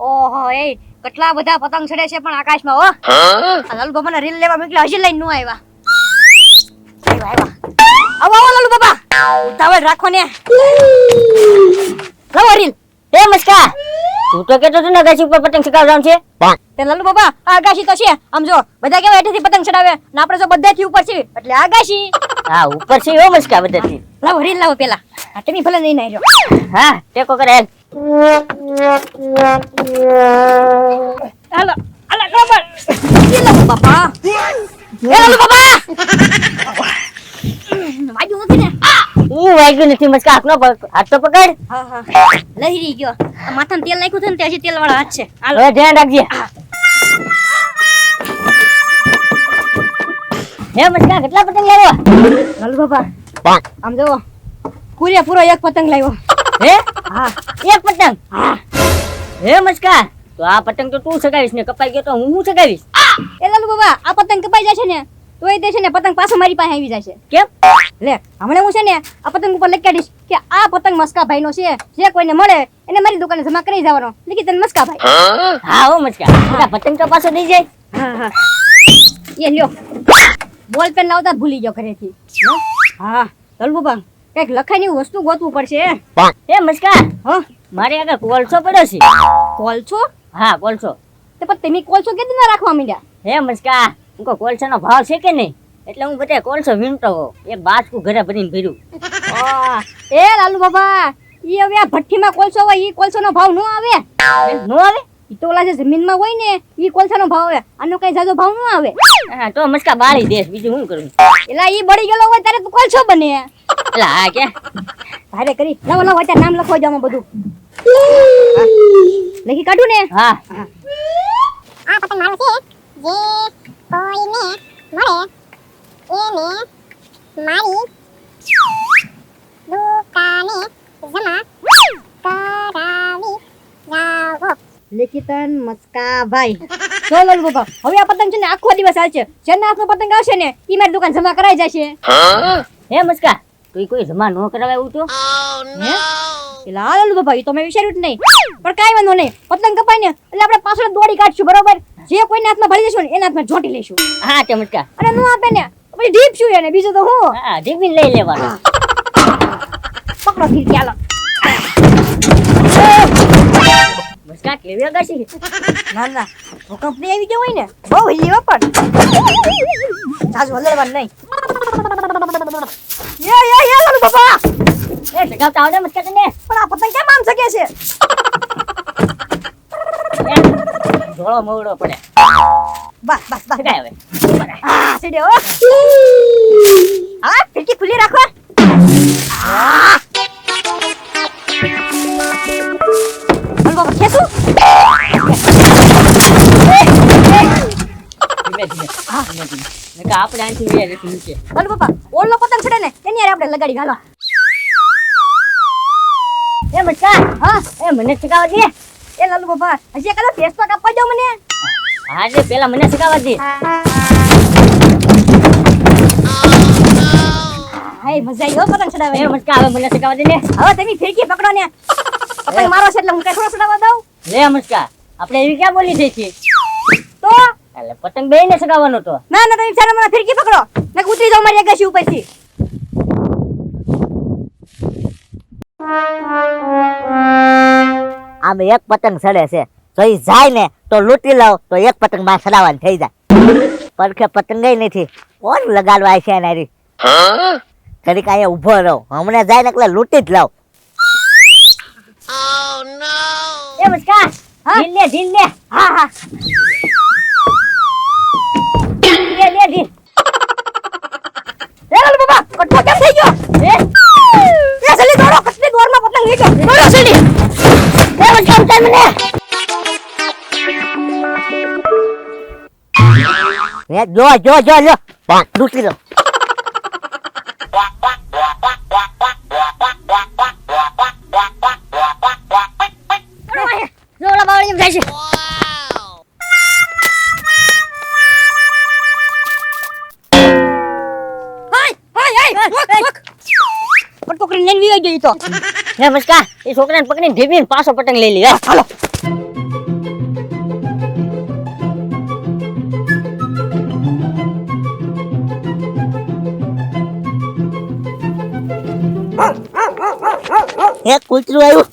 ઓહો એ કેટલા બધા પતંગ ચડે છે પણ આકાશમાં હો. આ લાલુ બાબાના રીલ લેવા મોકલ્યા હજી લઈને નો આવ્યા. આવો આવો લાલુ બાબા ઉતાવળ રાખો ને. લાવો રીલ. એ મસ્કા તું તો કેતો હતો ને આકાશી ઉપર પતંગ ચગાવવાનું છે. તે લાલુ બાબા આકાશી તો છે. આમ જો બધા કેવા હેઠેથી પતંગ ચડાવે ને આપણે જો બધાથી ઉપર છે એટલે આકાશી. હા ઉપર છે હો મસ્કા બધાથી. લાવો રીલ લાવો પેલા. આ તમે ભલે નહીં નાઈ રહ્યો. હા ટેકો કરે હાલ. હાલો અલા ખબર એ લાલુ બાબા એ લાલુ બાબા વાગ્યું નથી ને. ઈ વાગ્યું નથી મસ્કા હાથ તો પકડ. હા હા લહેરી ગયો. આ માથામાં તેલ નાખ્યું છે ને તે હજી તેલ વાળા હાથ છે. હાલો હવે ધ્યાન રાખજે. હે મસ્કા કેટલા પતંગ લાવ્યા? લાલુ બાબા આમ જો પૂરો એક પતંગ લાવ્યો. હે હા એક પતંગ. હા હે મસ્કા તો આ પતંગ તો તું સગાવીશ ને કપાઈ ગયો તો હું સગાવીશ. એ લાલુ બાબા આ પતંગ કપાઈ જશે ને તો એ દે છે ને પતંગ પાછો મારી પાસે આવી જશે. કેમ? લે હમણાં હું છે ને આ પતંગ ઉપર લખાડીશ કે આ પતંગ મસ્કા ભાઈ નો છે. જે કોઈને મળે એને મારી દુકાને જમા કરી જવાનો. લીકી તને મસ્કા ભાઈ. હા હો મસ્કા પતંગ તો પાછો દઈ જાય. હા હા એ લ્યો બોલ પેન લાવતા ભૂલી ગયો ઘરેથી. હા લાલુ બાબા કઈક લખાઈની વસ્તુ ગોતવું પડશે. એ મસ્કા હા મારે આગળ કોલસો પડ્યો છે. કોલસો? હા કોલસો. તે પણ તમે કોલસો કેદી ના રાખવા માંડ્યા? હે મસ્કા હું કોલસાનો ભાવ છે કે નહીં એટલે હું બધા કોલસો વીણતો હોઉં. એક બાજકું ઘરે ભરીને ભર્યું. એ લાલુ બાબા ઈ હવે આ ભઠ્ઠીમાં કોલસો હોય ઈ કોલસોનો ભાવ નો આવે. નો આવે? ઈ તો ઓલા જે જમીનમાં હોય ને ઈ કોલસાનો ભાવ આવે. આનો કઈ જાજો ભાવ નો આવે. હા તો મસ્કા બાળી દેશ બીજું શું કરું. એલા ઈ બળી ગયેલો હોય ત્યારે તો કોલસો બને. એટલે હા કે ભારે કરી લાવો લાવો અત્યારે નામ લખવા જાવ બધું. લખી કાઢું ને. હા આ પતંગ મારો છે જે કોઈને મળે એને મારી દુકાને જમા કરાવી જાઓ. લેખિતન મસ્કા ભાઈ જો લાલુ બાબા હવે આ પતંગ છે ને આખો દિવસ ચાલશે. જેના હાથનો પતંગ આવશે ને ઈ મારી દુકાન જમા કરાઈ જશે. હે મસ્કા તું કોઈ જમા ન કરાવે એવું તો? હે એલા લાલુ બાબા ઈ તો મેં વિચાર્યું જ નહીં. પણ કાઈ વાંધો નહીં પતંગ કપાય ને એટલે આપણે પાછળ દોડી કાઢશું બરોબર. જે કોઈને હાથમાં ભરી દેશું ને એના હાથમાં જોટી લઈશું. હા તે મસ્કા અને નો આપે ને પછી ઢીપ શું એને બીજું તો હું. હા ઢીબીને લઈ લેવાનું. પકડો ફીરકી હાલો. મસ્કા કેવી અગાશી? ના ના કંપની આવી ગયો હોય ને બહુ હિલીવા પણ જાજુ હલવાનું નહીં. યે લાલુ બાબા એ સગાવતા આવડે મસ્કા તને? પણ આ પતંગ કેમ આમ શકે છે? ધોળો મોવડો પડે. બસ બસ બસ સગાય હવે. આ સીડે હો. હા ફીરકી ખુલ્લી રાખો. હાલ બાબા ખેસું. ધીમે ધીમે. નકા આપણે આંથી વેયા નથી નીચે. હાલ બાબા ઓળનો પતંગ છડે ને એની હારે આપણે લગાડી ગાલો. એ મસ્કા હા એ મને સગાવા દે. એ લાલુ બાબા હજી કદાચ ફેસ તો કાપવા દો મને. હા જે પેલા મને સગાવા દે. હાય મજા આવી હો પતંગ ચડાવે. એ મસ્કા હવે મને સગાવા દે ને. હવે તમે ફિરકી પકડો ને. પતંગ મારો છે એટલે હું કઈ થોડો ચડાવવા દઉં. લે મસ્કા આપણે એવી ક્યાં બોલી થઈ છે? તો એટલે પતંગ બેયને સગાવવાનો તો. ના ના તમે ચાલો મને ફિરકી પકડો ને ઉતરી જાવ મારી અગાશી ઉપરથી. આમ એક પતંગ સડે છે તો ઈ જાય ને તો લૂંટી લાવ તો એક પતંગ માં સડાવવાની થઈ જાય. પડખે પતંગ નથી કોણ લગાડવા છે એના રી. ઘડીક અહીંયા ઊભો રહો હમણાં જાય ને એટલે લૂંટી જ લાવ. એ મસ્કા ઢીલ લે. હા હા લે ઢીલ. એ લાલુ બાબા કટકો કેમ થઈ ગયો? એ જલ્દી દોડો કેટલી દોરમાં પતંગ લઈ ગયો. દોડો જલ્દી. એ મસ્કા ઉતાર મને. જો લો લૂંટી લો. જોડા બાવળી જાય છે. પટકોકરી લઈને વી ગઈ તો. હે મસ્કા એ છોકરાને પકડીને ઢીબીને પાછો પતંગ લઈ લે. હાલો એક કૂતરું આવ્યું.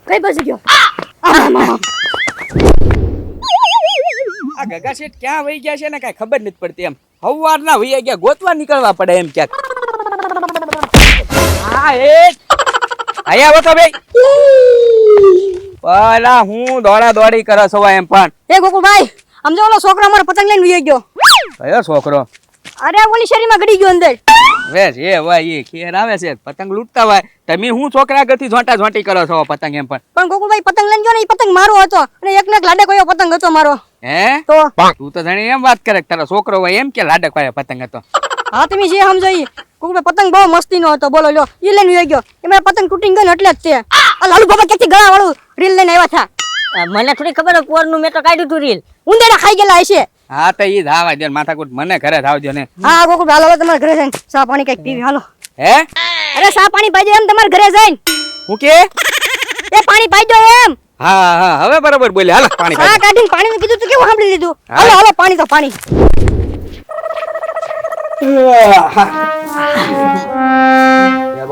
કઈ બાજુ ગયો? આ ગગા શેઠ ક્યાં વહી ગયા છે ને કઈ ખબર નથી પડતી એમ હવારના વહી ગયા ગોતવા નીકળવા પડે એમ ક્યાંક હા એ આયા આવો તો ભાઈ પેલા હું દોડા દોડી કરો છો એમ પણ એ ગોકુળભાઈ સમજો ઓલો છોકરો અમારો પતંગ લઈને વહી ગયો. કયો છોકરો અરે ઓલી શેરીમાં ગડી ગયો અંદર. વેસ એ હોય એ ખેર આવે છે પતંગ લૂંટતા હોય તમે હું છોકરા આગળથી ઝોંટા ઝોંટી કરો છો પતંગ એમ પણ ગોકુળભાઈ પતંગ લઈને ગયો ને એ પતંગ મારો હતો અને એકને એક લાડે કોયો પતંગ હતો મારો. હે તો તું તો જાણે એમ વાત કરે કે તારો છોકરો હોય એમ કે લાડક હોય પતંગ હતો હા તમે જે સમજો ઈ ગોકુળભાઈ પતંગ બહુ મસ્તીનો હતો બોલો લ્યો ઈ લઈને વહી ગયો એમાં પતંગ તૂટી ગયો ને એટલે જ તે આ લાલુ બાબા ક્યાંથી ગળા વાળું રીલ લઈને આવ્યા હતા. મને થોડી ખબર હોય પોરનું મેં તો કાઢ્યું તું રીલ. ઉંદેડા ખાઈ ગયેલા હશે. હા તો ઈ ધાવા દે માથાકૂટ મને ઘરે ધાવજો ને હા ગોકુળભાઈ હાલો તમારા ઘરે જઈને ચા પાણી કઈક પીવી હાલો. હે અરે ચા પાણી પાઈ દો એમ તમારા ઘરે જઈને હું કે એ પાણી પાઈ દો એમ. હા હા હવે બરોબર બોલે હાલો પાણી હા કાઢીને પાણીનું કીધું તો કેવું સાંભળી લીધું. હાલો હાલો પાણી તો પાણી.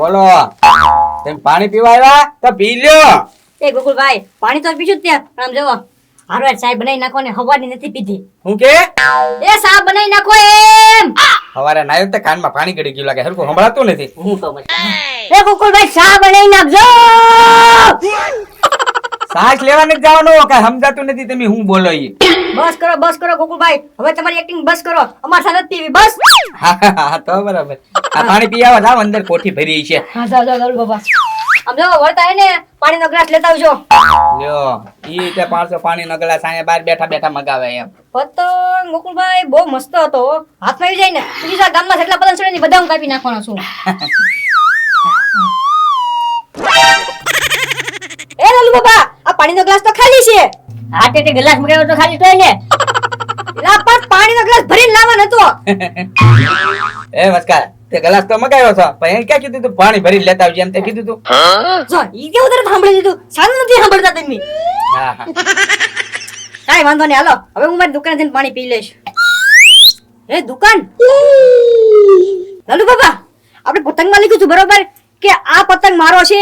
બોલો તેમ પાણી પીવા આવ્યા તો પી લ્યો એ ગોકુળભાઈ પાણી તો પીશું જ ત્યાં પણ આમ જુઓ હારવાર ચાય બનાવી નાખો ને હવાની નથી પીધી. હું કે એ ચા બનાવી નાખો એમ. સવારે નાયો તો કાનમાં પાણી ગળી ગયું લાગે હરખું સંભળાતું નથી હું કહું એ ગોકુળભાઈ ચા બનાવી નાખજો. સાસ લેવા નથી જવાનું કઈ સમજાતું નથી તમે હું બોલો ઈ બસ કરો ગોકુળભાઈ હવે તમારી એક્ટિંગ બસ કરો અમાર સાથે જ પીવી બસ. હા તો બરાબર આ પાણી પી આવો જાવ અંદર કોઠી ભરી છે હા જાઓ જાઓ લાલુ બાબા આમ જો વળતા હે ને પાણીનો ગ્લાસ લેતા આવજો. લ્યો ઈ તે 500 પાણીનો ગ્લાસ અહીંયા બહાર બેઠા બેઠા મગાવે એમ પતંગ ગોકુળભાઈ બહુ મસ્ત હતો હાથમાં આવી જાય ને બીજા ગામમાં જેટલા પતંગ છે ને બધા હું કાપી નાખવાનો છું. એ લાલુ બાબા આ પાણીનો ગ્લાસ તો ખાલી છે. હા તે ગ્લાસ મગાવ્યો તો ખાલી તોય ને. એલા પણ પાણીનો ગ્લાસ ભરીને લાવવાનો હતો. એ મસ્કાર તે ગ્લાસ તો મગાવ્યો છો પણ એને ક્યાં કીધું તું પાણી ભરી લેતા આવજે એમ તે કીધું તું જો ઈ કેવું તરત સાંભળી લીધું સારું નથી સાંભળતા તમે. હા હા કાઈ વાંધો નહીં હાલો હવે હું મારી દુકાને જઈને પાણી પી લઈશ. એ દુકાન લાલુ બાબા આપણે પતંગમાં લખ્યું હતું બરોબર કે આ પતંગ મારો છે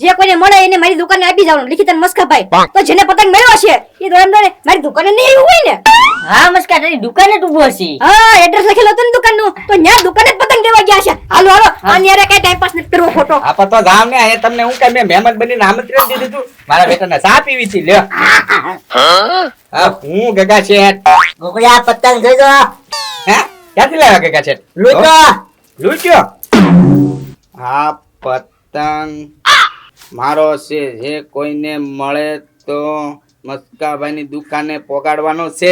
જે કોઈને મળે એને મારી દુકાને આપી જવાનું લીખી તને મસ્કાભાઈ તો જેને પતંગ મળ્યો છે એ દોડે મારી દુકાને નહીં આવ્યું હોય ને. હા મસ્કા તારી દુકાને જ ઊભો છે. હા એડ્રેસ લખેલો હતું ને દુકાનનું તો ન્યા દુકાને જ પતંગ દેવા ગયા છે. હાલો હાલો આની હારે કઈ ટાઈમ પાસ નથી કરવો ખોટો. આપા તો જાવ ને અહીંયા તમને હું કઈ મેં મહેમાન બનીને આમંત્રણ દીધું તું મારા બેટાને ચા પીવી હતી લ્યો હા હું ગગા શેઠ ગોકળિયા પતંગ જોઈજો. હે ક્યાંથી લાવ્યા ગગા શેઠ લૂંટો. લૂંટ્યો આ પતંગ મારો છે જે કોઈને મળે તો મસ્કાભાઈ ની દુકાને પોગાડવાનો છે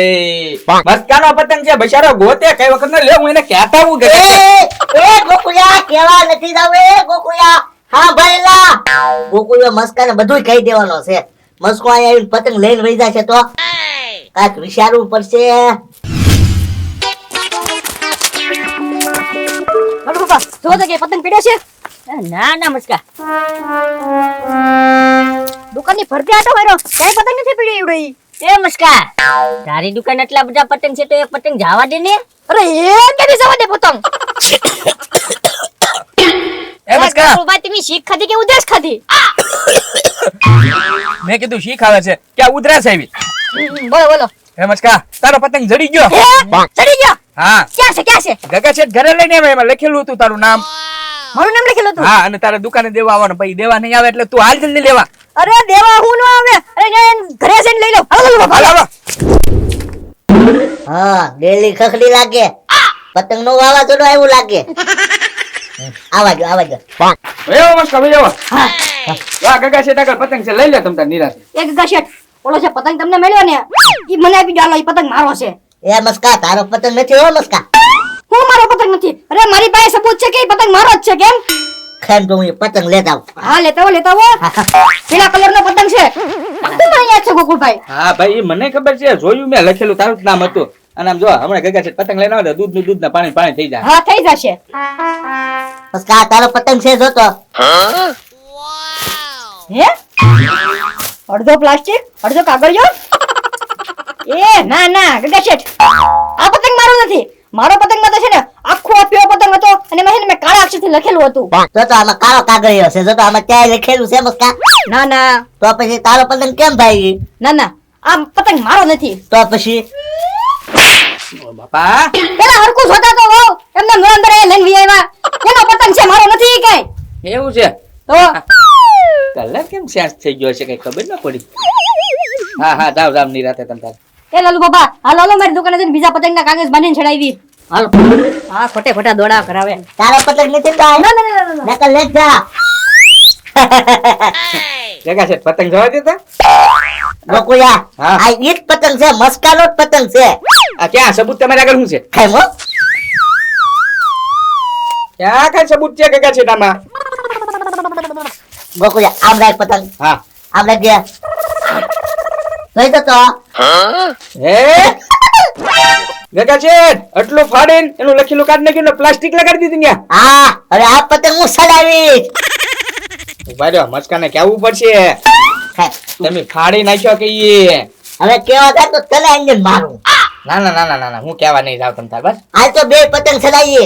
મસ્કાનો પતંગ છે બચારો ગોતે કઈ વખત ન લે હું એને કહેતા હું એ ગોકળિયા કેવા નથી જાવ એ ગોકળિયા. હા ભાઈલા ગોકળિયો મસ્કાને બધુંય કહી દેવાનો છે. મસ્કો અહીંયા આવીને પતંગ લઈને વહી જાય છે તો કાંઈક વિચારવું પડશે. લાલુ બાબા જો તો કે પતંગ પીડ્યો છે. ના ના મસ્કા દુકાનની ફરતે આટો માર્યો કઈ પતંગ નથી પીડ્યો એવડો ઈ. એ મસ્કા તારી દુકાન એટલા બધા પતંગ છે તો એક પતંગ જવા દે ને. અરે એ કેવી જવા દે પતંગ. એ મસ્કા ગોકુળભાઈ તમે શીખ ખાધી કે ઉદાસ ખાધી. મેં કીધું શી ખાવે છે ક્યાં ઉધરાસ આવી બોલો બોલો. હે મસ્કા તારો પતંગ જડી ગયો હે ચડી ગયો. હા ક્યાં છે ગગા શેઠ ઘરે લઈને આવ્યા એમાં લખેલું હતું તારું નામ મારું નામ લખેલું હતું. હા અને તારે દુકાને દેવા આવવાનું પછી દેવા નહીં આવે એટલે તું હાલ જલ્દી લેવા અરે દેવા હું ન આવે અરે ન્યા ઘરે જઈને લઈ લો. હાલો લાલુ બાબા. હાલ આવો હા ડેલી ખખડી લાગે પતંગ નો વાવાઝોડું આવ્યું લાગે. આવા જો એવો મસ્કા ભાઈ એવો વાહ ગગા શેઠ આગળ પતંગ છે લઈ લે તમ તાર નિરાશ એક ગશેટ ઓલો છે પતંગ તમને મળ્યો ને ઈ મને આપી દો. ઈ પતંગ મારો છે. એ મસ્કા તારો પતંગ નથી હો મસ્કા. હું મારો પતંગ નથી. અરે મારી પાસે સબૂત છે કે ઈ પતંગ મારો જ છે. કેમ ખેમ તો હું એ પતંગ લેતા આવું. હા લેતા હો પીળા કલરનો પતંગ છે. પતંગ અહીંયા છે ગોકુળભાઈ. હા ભાઈ મને ખબર છે જોયું મેં લખેલું તારું જ નામ હતું અને આમ જો હમણાં ગગા શેઠ પતંગ લઈને આવે દૂધ ના પાણી થઈ જાય હા થઈ જશે. મસ્કા તારો પતંગ છે જો તો. હે અડધો પ્લાસ્ટિક અડધો કાગળિયો. એ ના ના ગગા શેઠ, આ પતંગ મારો નથી. મારો પતંગમાં તો છે ને આખો આ પીળો પતંગ હતો અને એમાં છે ને મેં કાળા અક્ષરથી લખેલું હતું. તો આમાં કાળો કાગળિયો છે, જો તો આમાં ક્યાંય લખેલું છે મસ્કા. ના ના તો પછી તારો પતંગ કેમ ભાઈ? ના ના, આ પતંગ મારો નથી. તો પછી ઓ બાપા પેલા હરકું જોતા તો હોવ, એમને નો અંદર એ લઈને વી આવ્યા. એનો પતંગ છે, મારો નથી કઈ. એવું છે? તો કલર કેમ ચેન્જ થઈ ગયો છે કઈ ખબર ન પડી. હા હા જાવ જાવ નિરાતે તમ તાર. એ લાલુ બાબા, હાલો હાલો મારી દુકાને જઈને બીજા પતંગના કાગળ બાંધીને ચડાવી. હાલો. હા, ખોટે ખોટા દોડા કરાવે. તારો પતંગ નથી ભાઈ? ના ના ના ના, ના. નકલ લે જા. જગા છે પતંગ જવા દેતા. ગોકુળિયા, હા. આ ઈ જ પતંગ છે, મસ્કાનો જ પતંગ છે. આ ક્યાં સબૂત તમારે આગળ શું છે? ખાઈ મો. ક્યાં કઈ સબૂત છે ગગા છે તામાં? ગોકુળિયા, આમ રાખ પતંગ. હા. આમ રાખ ગયા. લઈ જતો તો. હે ગગા છે આટલું ફાડીને એનું લખેલું કાઢ નાખ્યું ને પ્લાસ્ટિક લગાડી દીધી ત્યાં. હા, હવે આ પતંગ હું સડાવીશ. ઉભા રહ્યો, મસ્કાને કહેવું પડશે. ખાય. તમે ફાડી નાખ્યો કે ઈ? હવે કેવા થાય તો તને અંજન મારું. ના ના ના ના ના ના, હું કહેવા નહીં જાવ તમ તાર બસ. હાલ તો બે પતંગ સડાવીએ.